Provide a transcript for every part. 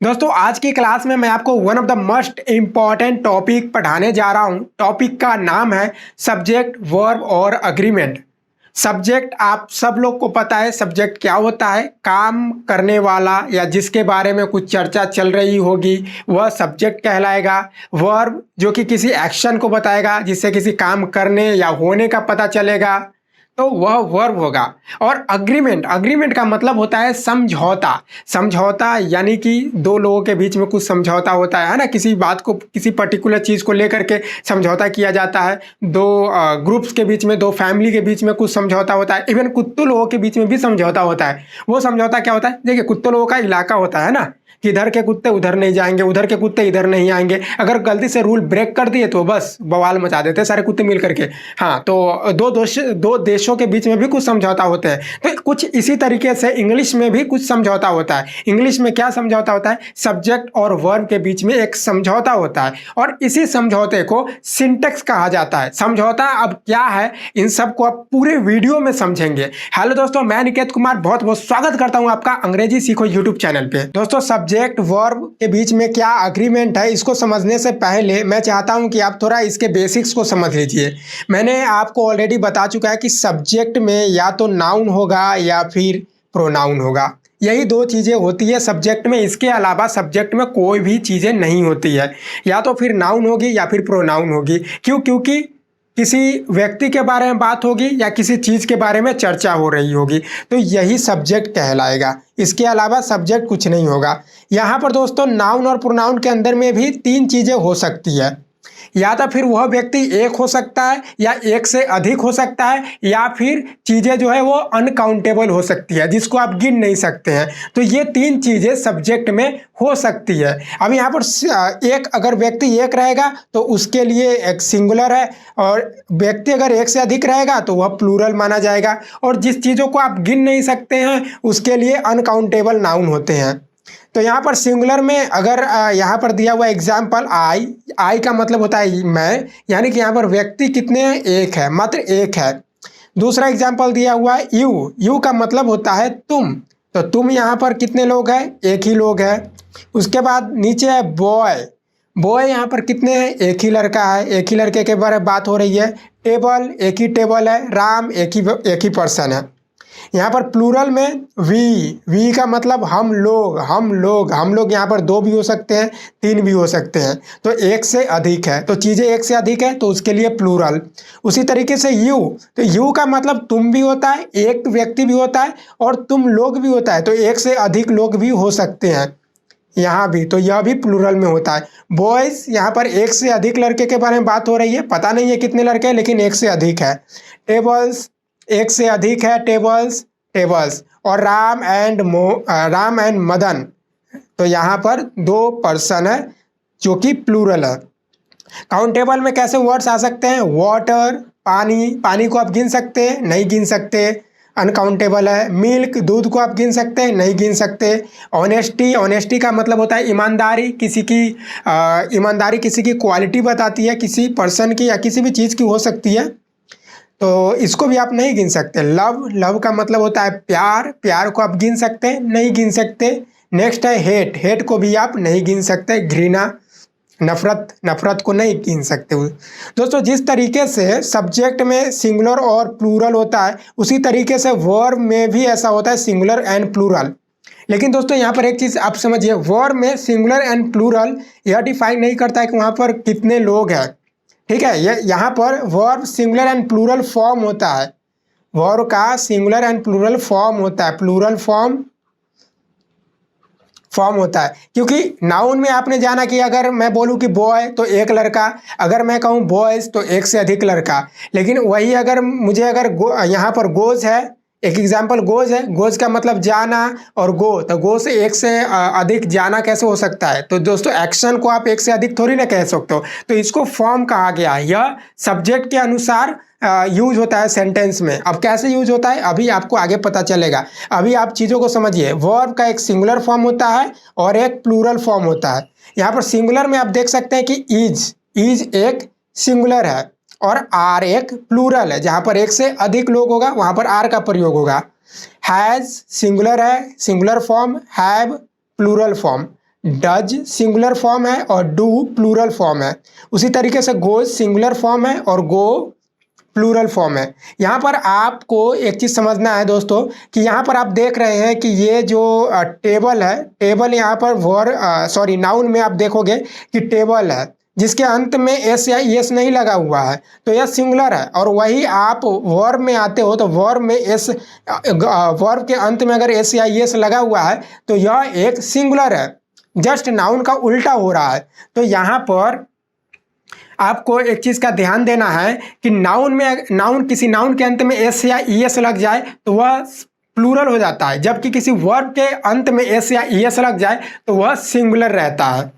दोस्तों आज की क्लास में मैं आपको one of the most important topic पढ़ाने जा रहा हूं। टॉपिक का नाम है सब्जेक्ट, वर्ब और अग्रीमेंट। सब्जेक्ट आप सब लोग को पता है सब्जेक्ट क्या होता है। काम करने वाला या जिसके बारे में कुछ चर्चा चल रही होगी वह सब्जेक्ट कहलाएगा। वर्ब जो कि किसी एक्शन को बताएगा जिससे किसी काम करने या होने का पता चलेगा, तो वह वर्ब होगा। और अग्रीमेंट, अग्रीमेंट का मतलब होता है समझौता। समझौता यानी कि दो लोगों के बीच में कुछ समझौता होता है ना, किसी बात को, किसी पर्टिकुलर चीज़ को लेकर के समझौता किया जाता है। दो ग्रुप्स के बीच में, दो फैमिली के बीच में कुछ समझौता होता है। इवन कुत्तों लोगों के बीच में भी समझौता होता है। वो समझौता क्या होता है? देखिए, कुत्तों लोगों का इलाका होता है ना, कि इधर के कुत्ते उधर नहीं जाएंगे, उधर के कुत्ते इधर नहीं आएंगे। अगर गलती से रूल ब्रेक कर दिए तो बस बवाल मचा देते सारे कुत्ते मिल करके। हाँ, तो दो देशों के बीच में भी कुछ समझौता होते हैं। तो कुछ इसी तरीके से इंग्लिश में भी कुछ समझौता होता है। इंग्लिश में क्या समझौता होता है? सब्जेक्ट और वर्ब के बीच में एक समझौता होता है और इसी समझौते को सिंटेक्स कहा जाता है। समझौता अब क्या है, इन सबको आप पूरे वीडियो में समझेंगे। हेलो दोस्तों, मैं निकेत कुमार बहुत बहुत स्वागत करता हूं आपका अंग्रेजी सीखो यूट्यूब चैनल पे। दोस्तों, सब्जेक्ट वर्ब के बीच में क्या अग्रीमेंट है, इसको समझने से पहले मैं चाहता हूं कि आप थोड़ा इसके बेसिक्स को समझ लीजिए। मैंने आपको ऑलरेडी बता चुका है कि सब्जेक्ट में या तो नाउन होगा या फिर प्रोनाउन होगा। यही दो चीज़ें होती है सब्जेक्ट में। इसके अलावा सब्जेक्ट में कोई भी चीज़ें नहीं होती है। या तो फिर नाउन होगी या फिर प्रोनाउन होगी। क्यों? क्योंकि किसी व्यक्ति के बारे में बात होगी या किसी चीज़ के बारे में चर्चा हो रही होगी, तो यही सब्जेक्ट कहलाएगा। इसके अलावा सब्जेक्ट कुछ नहीं होगा। यहाँ पर दोस्तों नाउन और प्रोनाउन के अंदर में भी तीन चीज़ें हो सकती है। या तो फिर वह व्यक्ति एक हो सकता है, या एक से अधिक हो सकता है, या फिर चीज़ें जो है वो अनकाउंटेबल हो सकती है, जिसको आप गिन नहीं सकते हैं। तो ये तीन चीज़ें सब्जेक्ट में हो सकती है। अब यहाँ पर एक, अगर व्यक्ति एक रहेगा तो उसके लिए एक सिंगुलर है, और व्यक्ति अगर एक से अधिक रहेगा तो वह प्लूरल माना जाएगा। और जिस चीज़ों को आप गिन नहीं सकते हैं उसके लिए अनकाउंटेबल नाउन होते हैं। तो यहाँ पर सिंगुलर में अगर यहाँ पर दिया हुआ एग्जाम्पल आई, आई का मतलब होता है मैं, यानी कि यहाँ पर व्यक्ति कितने हैं? एक है, मात्र एक है। दूसरा एग्जाम्पल दिया हुआ है यू, यू का मतलब होता है तुम, तो तुम यहाँ पर कितने लोग हैं? एक ही लोग हैं। उसके बाद नीचे है बॉय, बॉय यहाँ पर कितने हैं? एक ही लड़का है, एक ही लड़के के बारे में बात हो रही है। टेबल, एक ही टेबल है। राम, एक ही पर्सन है। यहाँ पर प्लूरल में वी का मतलब हम लोग, हम लोग यहाँ पर दो भी हो सकते हैं, तीन भी हो सकते हैं। तो एक से अधिक है, तो चीज़ें एक से अधिक है तो उसके लिए प्लूरल। उसी तरीके से यू, तो यू का मतलब तुम भी होता है, एक व्यक्ति भी होता है, और तुम लोग भी होता है। तो एक से अधिक लोग भी हो सकते हैं यहाँ भी, तो यह भी प्लूरल में होता है। बॉयज़, यहाँ पर एक से अधिक लड़के के बारे में बात हो रही है, पता नहीं है कितने लड़के हैं लेकिन एक से अधिक है। टेबल्स, एक से अधिक है टेबल्स, टेबल्स। और राम एंड मदन, तो यहाँ पर दो पर्सन है जो कि प्लूरल है। काउंटेबल में कैसे वर्ड्स आ सकते हैं? वाटर, पानी, पानी को आप गिन सकते हैं? नहीं गिन सकते, अनकाउंटेबल है। मिल्क, दूध को आप गिन सकते हैं? नहीं गिन सकते। ऑनेस्टी, ऑनेस्टी का मतलब होता है ईमानदारी। ईमानदारी किसी की क्वालिटी बताती है, किसी पर्सन की या किसी भी चीज़ की हो सकती है, तो इसको भी आप नहीं गिन सकते। लव, लव का मतलब होता है प्यार, प्यार को आप गिन सकते हैं? नहीं गिन सकते। नेक्स्ट है हेट, हेट को भी आप नहीं गिन सकते। घृणा, नफरत, नफरत को नहीं गिन सकते। दोस्तों, जिस तरीके से सब्जेक्ट में सिंगुलर और प्लूरल होता है, उसी तरीके से वर्ब में भी ऐसा होता है, सिंगुलर एंड प्लूरल। लेकिन दोस्तों यहाँ पर एक चीज़ आप समझिए, वर्ब में सिंगुलर एंड प्लूरल यह डिफाइन नहीं करता है कि वहाँ पर कितने लोग हैं। ठीक है, ये यहाँ पर verb singular and plural form होता है। वर्ब का सिंगुलर एंड प्लूरल फॉर्म होता है, प्लूरल फॉर्म होता है। क्योंकि नाउन में आपने जाना कि अगर मैं बोलूँ कि बॉय तो एक लड़का, अगर मैं कहूँ बॉयज़ तो एक से अधिक लड़का। लेकिन वही अगर मुझे यहाँ पर गोज है, एक एग्जाम्पल गोज है, गोज का मतलब जाना, और गो, तो गो से एक से अधिक जाना कैसे हो सकता है? तो दोस्तों एक्शन को आप एक से अधिक थोड़ी ना कह सकते हो, तो इसको फॉर्म कहा गया है। यह सब्जेक्ट के अनुसार यूज होता है सेंटेंस में। अब कैसे यूज होता है अभी आपको आगे पता चलेगा। अभी आप चीज़ों को समझिए। वर्ब का एक सिंगुलर फॉर्म होता है और एक प्लूरल फॉर्म होता है। यहाँ पर सिंगुलर में आप देख सकते हैं कि इज एक सिंगुलर है और आर एक प्लूरल है। जहाँ पर एक से अधिक लोग होगा वहाँ पर आर का प्रयोग होगा। हैज़ सिंगुलर है, singular form. Have plural form. Does singular form है और डू प्लूरल फॉर्म है। उसी तरीके से गोज सिंगुलर फॉर्म है और गो प्लूरल फॉर्म है। यहाँ पर आपको एक चीज़ समझना है दोस्तों कि यहाँ पर आप देख रहे हैं कि ये जो टेबल है, टेबल यहाँ पर नाउन में आप देखोगे कि टेबल है जिसके अंत में एस या एस नहीं लगा हुआ है, तो यह सिंगुलर है। और वही आप वर्ब में आते हो तो वर्ब में वर्ब के अंत में अगर एस या एस लगा हुआ है तो यह एक सिंगुलर है। जस्ट नाउन का उल्टा हो रहा है। तो यहाँ पर आपको एक चीज़ का ध्यान देना है कि किसी नाउन के अंत में एस या ईएस लग जाए तो वह प्लूरल हो जाता है, जबकि किसी वर्ब के अंत में एस या ईएस लग जाए तो वह सिंगुलर रहता है।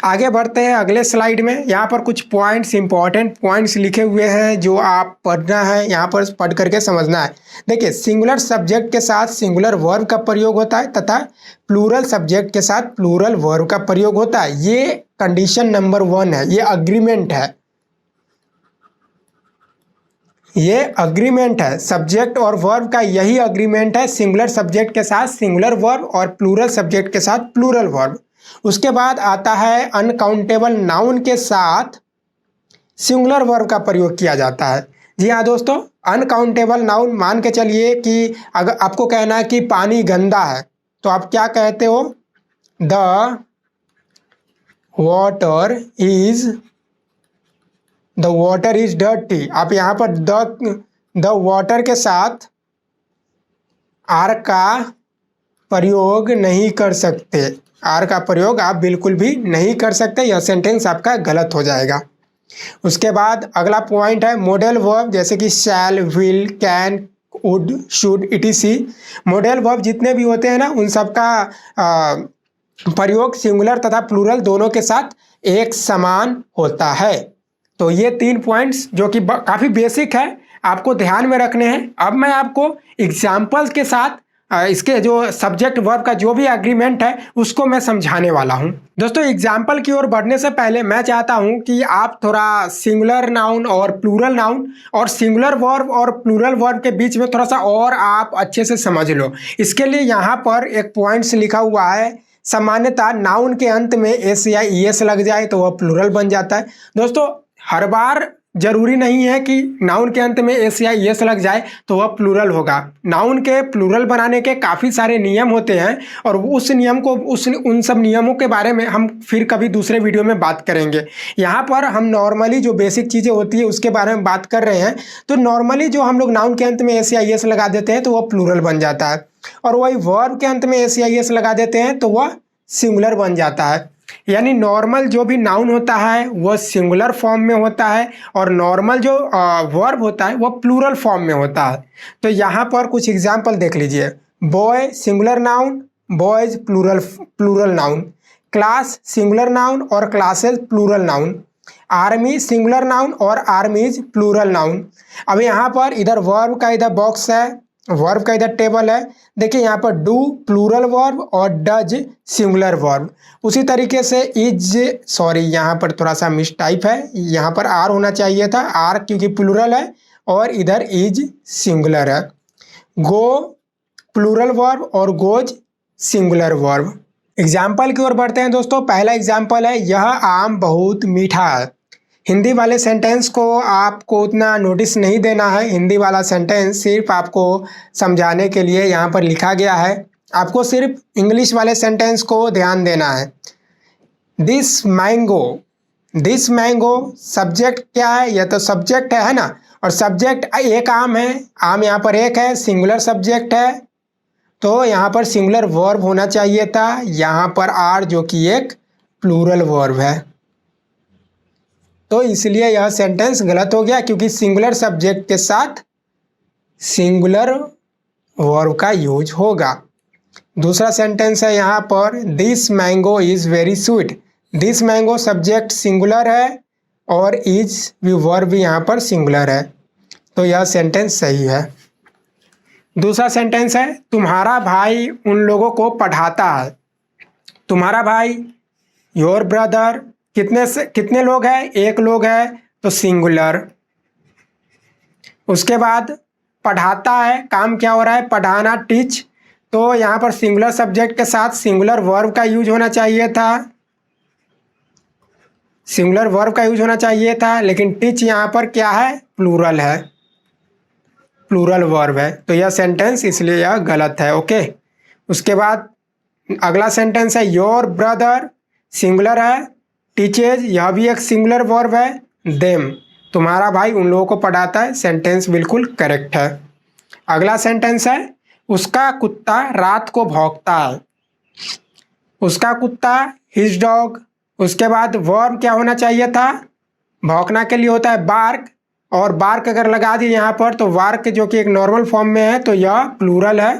आगे बढ़ते हैं अगले स्लाइड में। यहाँ पर कुछ पॉइंट्स, इंपॉर्टेंट पॉइंट्स लिखे हुए हैं जो आप पढ़ना है, यहाँ पर पढ़ करके समझना है। देखिए, सिंगुलर सब्जेक्ट के साथ सिंगुलर वर्ब का प्रयोग होता है तथा प्लूरल सब्जेक्ट के साथ प्लूरल वर्ब का प्रयोग होता है। ये कंडीशन नंबर 1 है, ये अग्रीमेंट है, ये अग्रीमेंट है। सब्जेक्ट और वर्ब का यही अग्रीमेंट है, सिंगुलर सब्जेक्ट के साथ सिंगुलर वर्ब और प्लूरल सब्जेक्ट के साथ प्लूरल वर्ब। उसके बाद आता है अनकाउंटेबल नाउन के साथ सिंगुलर वर्ब का प्रयोग किया जाता है। जी हाँ दोस्तों, अनकाउंटेबल नाउन, मान के चलिए कि अगर आपको कहना है कि पानी गंदा है तो आप क्या कहते हो? The water is dirty. आप यहाँ पर द वाटर के साथ आर का प्रयोग नहीं कर सकते, आर का प्रयोग आप बिल्कुल भी नहीं कर सकते, यह सेंटेंस आपका गलत हो जाएगा। उसके बाद अगला पॉइंट है मॉडल वर्ब, जैसे कि shall, will, can, would, should, etc। Modal verb जितने भी होते हैं ना, उन सब का प्रयोग सिंगुलर तथा प्लूरल दोनों के साथ एक समान होता है। तो ये 3 पॉइंट्स जो कि काफ़ी बेसिक है, आपको ध्यान में रखने हैं। अब मैं आपको एग्जाम्पल्स के साथ इसके जो सब्जेक्ट वर्ब का जो भी एग्रीमेंट है उसको मैं समझाने वाला हूं। दोस्तों, एग्जाम्पल की ओर बढ़ने से पहले मैं चाहता हूं कि आप थोड़ा सिंगुलर नाउन और प्लूरल नाउन और सिंगुलर वर्ब और प्लूरल वर्ब के बीच में थोड़ा सा और आप अच्छे से समझ लो। इसके लिए यहाँ पर एक पॉइंट्स लिखा हुआ है, सामान्यतः नाउन के अंत में एस या ईएस लग जाए तो वह प्लूरल बन जाता है। दोस्तों, हर बार जरूरी नहीं है कि नाउन के अंत में एस या एस लग जाए तो वह प्लूरल होगा। नाउन के प्लूरल बनाने के काफ़ी सारे नियम होते हैं और उन सब नियमों के बारे में हम फिर कभी दूसरे वीडियो में बात करेंगे। यहाँ पर हम नॉर्मली जो बेसिक चीज़ें होती है उसके बारे में बात कर रहे हैं। तो नॉर्मली जो हम लोग नाउन के अंत में एस या एस लगा देते हैं तो वह प्लूरल बन जाता है, और वही वर्ब के अंत में एस या एस लगा देते हैं तो वह सिंगुलर बन जाता है। यानी नॉर्मल जो भी नाउन होता है वह सिंगुलर फॉर्म में होता है और नॉर्मल जो वर्ब होता है वह प्लूरल फॉर्म में होता है। तो यहाँ पर कुछ एग्जाम्पल देख लीजिए। Boy singular noun, boys plural noun. Class singular noun और classes plural noun. Army singular noun और आर्मीज प्लूरल नाउन। अब यहाँ पर इधर वर्ब का इधर बॉक्स है, वर्ब का इधर टेबल है। देखिए यहाँ पर डू प्लूरल वर्ब और डज सिंगुलर वर्ब। उसी तरीके से यहाँ पर थोड़ा सा मिस टाइप है, यहाँ पर आर होना चाहिए था, आर क्योंकि प्लूरल है और इधर इज सिंगुलर है। गो प्लूरल वर्ब और गोज सिंगुलर वर्ब। एग्जाम्पल की ओर बढ़ते हैं दोस्तों। पहला एग्जाम्पल है, यह आम बहुत मीठा है। हिंदी वाले सेंटेंस को आपको उतना नोटिस नहीं देना है, हिंदी वाला सेंटेंस सिर्फ आपको समझाने के लिए यहाँ पर लिखा गया है। आपको सिर्फ इंग्लिश वाले सेंटेंस को ध्यान देना है। दिस मैंगो सब्जेक्ट क्या है? यह तो सब्जेक्ट है ना, और सब्जेक्ट एक आम है, आम यहाँ पर एक है, सिंगुलर सब्जेक्ट है तो यहाँ पर सिंगुलर वर्ब होना चाहिए था, यहाँ पर आर जो कि एक प्लूरल वर्ब है। तो इसलिए यह सेंटेंस गलत हो गया क्योंकि सिंगुलर सब्जेक्ट के साथ सिंगुलर वर्ब का यूज होगा। दूसरा सेंटेंस है यहाँ पर, this mango is very sweet. This mango subject singular है और इज भी वर्ब भी यहाँ पर सिंगुलर है, तो यह सेंटेंस सही है। दूसरा सेंटेंस है, तुम्हारा भाई उन लोगों को पढ़ाता है। तुम्हारा भाई, योर ब्रदर, कितने लोग हैं? एक लोग है तो सिंगुलर। उसके बाद पढ़ाता है, काम क्या हो रहा है? पढ़ाना, टीच, तो यहाँ पर सिंगुलर सब्जेक्ट के साथ सिंगुलर वर्ब का यूज होना चाहिए था, सिंगुलर वर्ब का यूज होना चाहिए था, लेकिन टीच यहाँ पर क्या है, प्लूरल है, प्लूरल वर्ब है, तो यह सेंटेंस इसलिए यह गलत है। ओके, उसके बाद अगला सेंटेंस है योर ब्रदर, सिंगुलर है, टीचेज यह भी एक सिंगुलर वर्ब है, देम तुम्हारा भाई उन लोगों को पढ़ाता है, सेंटेंस बिल्कुल करेक्ट है। अगला सेंटेंस है उसका कुत्ता रात को भौंकता है, उसका कुत्ता हिज डॉग। उसके बाद वर्ब क्या होना चाहिए था, भौंकना के लिए होता है बार्क, और बार्क अगर लगा दिए यहाँ पर तो वार्क जो कि एक नॉर्मल फॉर्म में है तो यह प्लूरल है,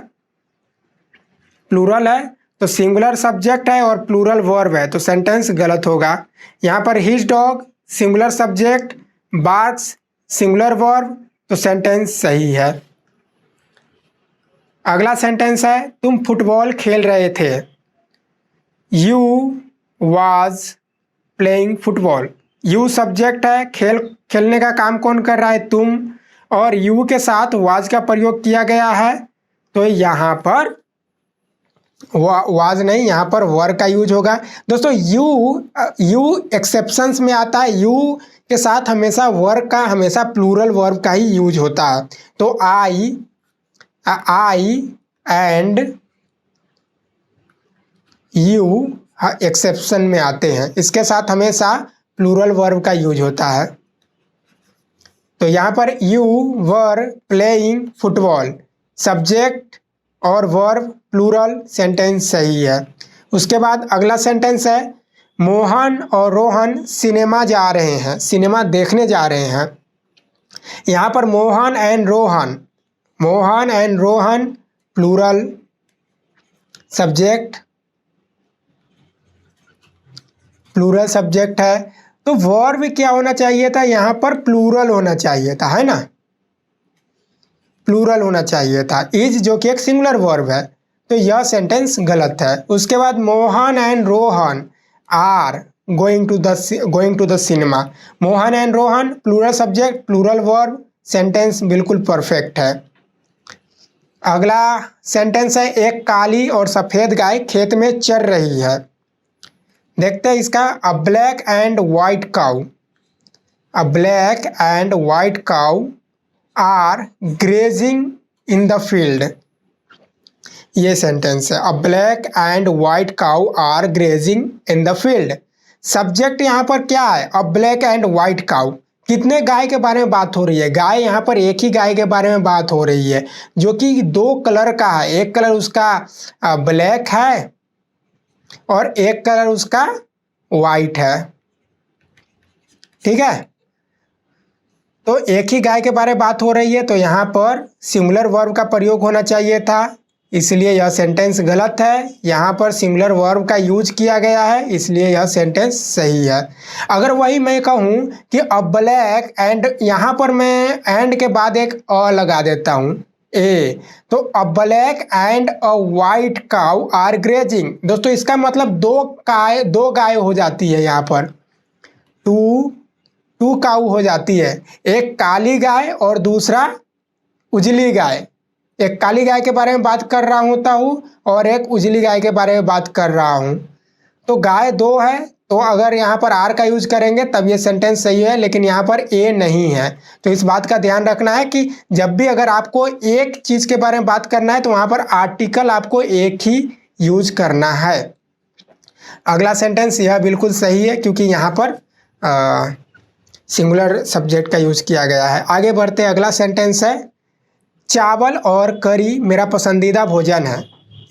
प्लूरल है, तो सिंगुलर सब्जेक्ट है और प्लूरल वर्ब है, तो सेंटेंस गलत होगा। यहाँ पर his dog singular subject, barks singular verb, तो सेंटेंस सही है। अगला सेंटेंस है तुम फुटबॉल खेल रहे थे, you was playing football. You subject है, खेलने का काम कौन कर रहा है, तुम, और यू के साथ वाज का प्रयोग किया गया है, तो यहाँ पर वाज नहीं, यहाँ पर वर का यूज होगा। दोस्तों यू एक्सेप्शंस में आता है, यू के साथ हमेशा वर का, हमेशा प्लूरल वर्ब का ही यूज होता है। तो आई एंड यू एक्सेप्शन में आते हैं, इसके साथ हमेशा प्लूरल वर्ब का यूज होता है। तो यहाँ पर you were playing football, subject और वर्ब प्लूरल, सेंटेंस सही है। उसके बाद अगला सेंटेंस है मोहन और रोहन सिनेमा जा रहे हैं, सिनेमा देखने जा रहे हैं। यहाँ पर Mohan and Rohan plural subject, plural subject है, तो वर्ब क्या होना चाहिए था, यहाँ पर प्लूरल होना चाहिए था, है ना, प्लूरल होना चाहिए था। इज जो कि एक सिंगुलर वर्ब है, तो यह सेंटेंस गलत है। उसके बाद Mohan and Rohan are going to the cinema, Mohan and Rohan plural subject plural verb, sentence बिल्कुल परफेक्ट है। अगला सेंटेंस है एक काली और सफ़ेद गाय खेत में चर रही है। देखते हैं इसका, a black and white cow, a black and white cow are grazing in the field, ये सेंटेंस है, a black and white cow are grazing in the field. Subject यहाँ पर क्या है, a black and white cow, कितने गाय के बारे में बात हो रही है, गाय यहाँ पर एक ही गाय के बारे में बात हो रही है जो कि दो कलर का है, एक कलर उसका ब्लैक है और एक कलर उसका वाइट है, ठीक है, तो एक ही गाय के बारे में बात हो रही है, तो यहाँ पर सिंगुलर वर्ब का प्रयोग होना चाहिए था, इसलिए यह सेंटेंस गलत है। यहाँ पर सिंगुलर वर्ब का यूज किया गया है, इसलिए यह सेंटेंस सही है। अगर वही मैं कहूँ कि अ ब्लैक एंड, यहाँ पर मैं एंड के बाद एक अ लगा देता हूँ, ए, तो a black and a white cow are grazing, दोस्तों इसका मतलब दो गाय हो जाती है, यहाँ पर टू काऊ हो जाती है, एक काली गाय और दूसरा उजली गाय। एक काली गाय के बारे में बात कर रहा होता हूँ और एक उजली गाय के बारे में बात कर रहा हूँ, तो गाय दो है, तो अगर यहाँ पर आर का यूज करेंगे तब ये सेंटेंस सही है, लेकिन यहाँ पर ए नहीं है, तो इस बात का ध्यान रखना है कि जब भी अगर आपको एक चीज़ के बारे में बात करना है तो वहाँ पर आर्टिकल आपको एक ही यूज करना है। अगला सेंटेंस यह बिल्कुल सही है क्योंकि यहाँ पर सिंगुलर सब्जेक्ट का यूज किया गया है। आगे बढ़ते, अगला सेंटेंस है चावल और करी मेरा पसंदीदा भोजन है।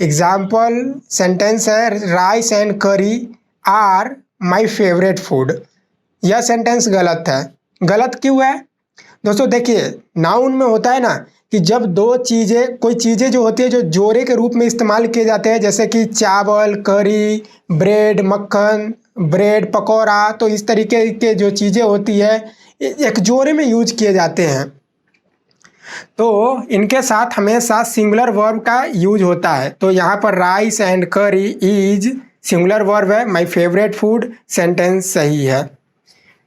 एग्जाम्पल सेंटेंस है राइस एंड करी आर माय फेवरेट फूड। यह सेंटेंस गलत है। गलत क्यों है दोस्तों, देखिए नाउन में होता है ना कि जब दो चीज़ें, कोई चीज़ें जो होती है जो जोड़े के रूप में इस्तेमाल किए जाते हैं, जैसे कि चावल, करी, ब्रेड, मक्खन, ब्रेड पकौड़ा, तो इस तरीके के जो चीज़ें होती है एक जोड़े में यूज किए जाते हैं, तो इनके साथ हमेशा सिंगुलर वर्ब का यूज होता है। तो यहाँ पर राइस एंड करी इज सिंगुलर वर्ब है, माय फेवरेट फूड, सेंटेंस सही है।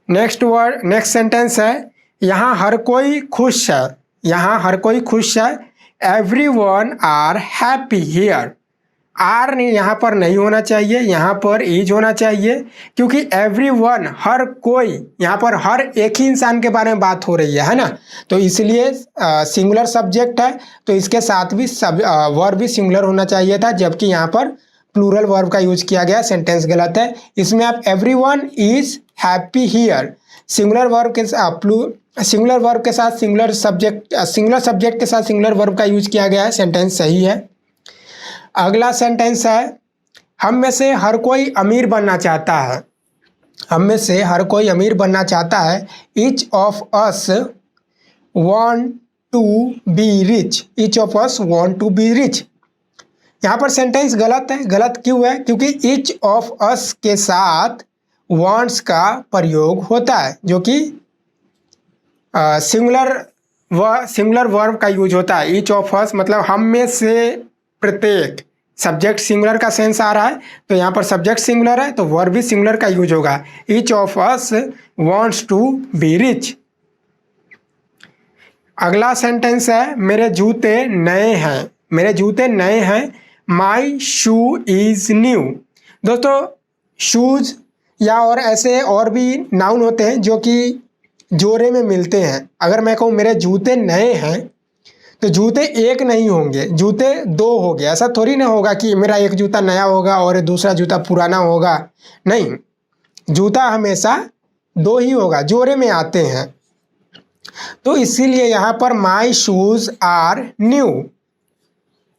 नेक्स्ट सेंटेंस है यहाँ हर कोई खुश है, यहाँ हर कोई खुश है everyone are happy here. Are यहाँ पर नहीं होना चाहिए, यहाँ पर इज होना चाहिए, क्योंकि एवरीवन हर कोई, यहाँ पर हर एक ही इंसान के बारे में बात हो रही है ना, तो इसलिए सिंगुलर सब्जेक्ट है, तो इसके साथ भी वर्ब भी सिंगुलर होना चाहिए था, जबकि यहाँ पर प्लूरल वर्ब का यूज किया गया, सेंटेंस गलत है। इसमें आप everyone is happy here, singular verb के साथ सिंगुलर सब्जेक्ट के साथ सिंगुलर वर्ब का यूज किया गया है, सेंटेंस सही है। अगला सेंटेंस है, हम में से हर कोई अमीर बनना चाहता है। हम में से हर कोई अमीर बनना चाहता है। Each of us want to be rich. Each of us want to be rich. यहाँ पर सेंटेंस गलत है। गलत क्यों है? क्योंकि ईच ऑफ अस के साथ वांट्स का प्रयोग होता है, जो कि सिंगुलर वर्ब का यूज होता है। ईच ऑफ अस मतलब हम में से प्रत्येक, सब्जेक्ट सिंगुलर का सेंस आ रहा है, तो यहाँ पर सब्जेक्ट सिंगुलर है तो वर्ब भी सिंगुलर का यूज होगा। Each of us wants to be rich. अगला सेंटेंस है, मेरे जूते नए हैं। मेरे जूते नए हैं। My shoe is new. दोस्तों, शूज या और ऐसे और भी नाउन होते हैं जो कि जोड़े में मिलते हैं। अगर मैं कहूँ मेरे जूते नए हैं, तो जूते एक नहीं होंगे, जूते दो हो गए। ऐसा थोड़ी ना होगा कि मेरा एक जूता नया होगा और दूसरा जूता पुराना होगा। नहीं, जूता हमेशा दो ही होगा, जोड़े में आते हैं। तो इसीलिए यहाँ पर माई शूज आर न्यू।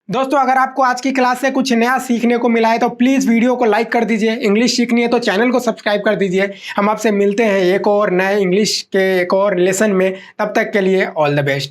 दोस्तों, अगर आपको आज की क्लास से कुछ नया सीखने को मिला है तो प्लीज़ वीडियो को लाइक कर दीजिए। इंग्लिश सीखनी है तो चैनल को सब्सक्राइब कर दीजिए। हम आपसे मिलते हैं एक और नए इंग्लिश के एक और लेसन में। तब तक के लिए ऑल द बेस्ट।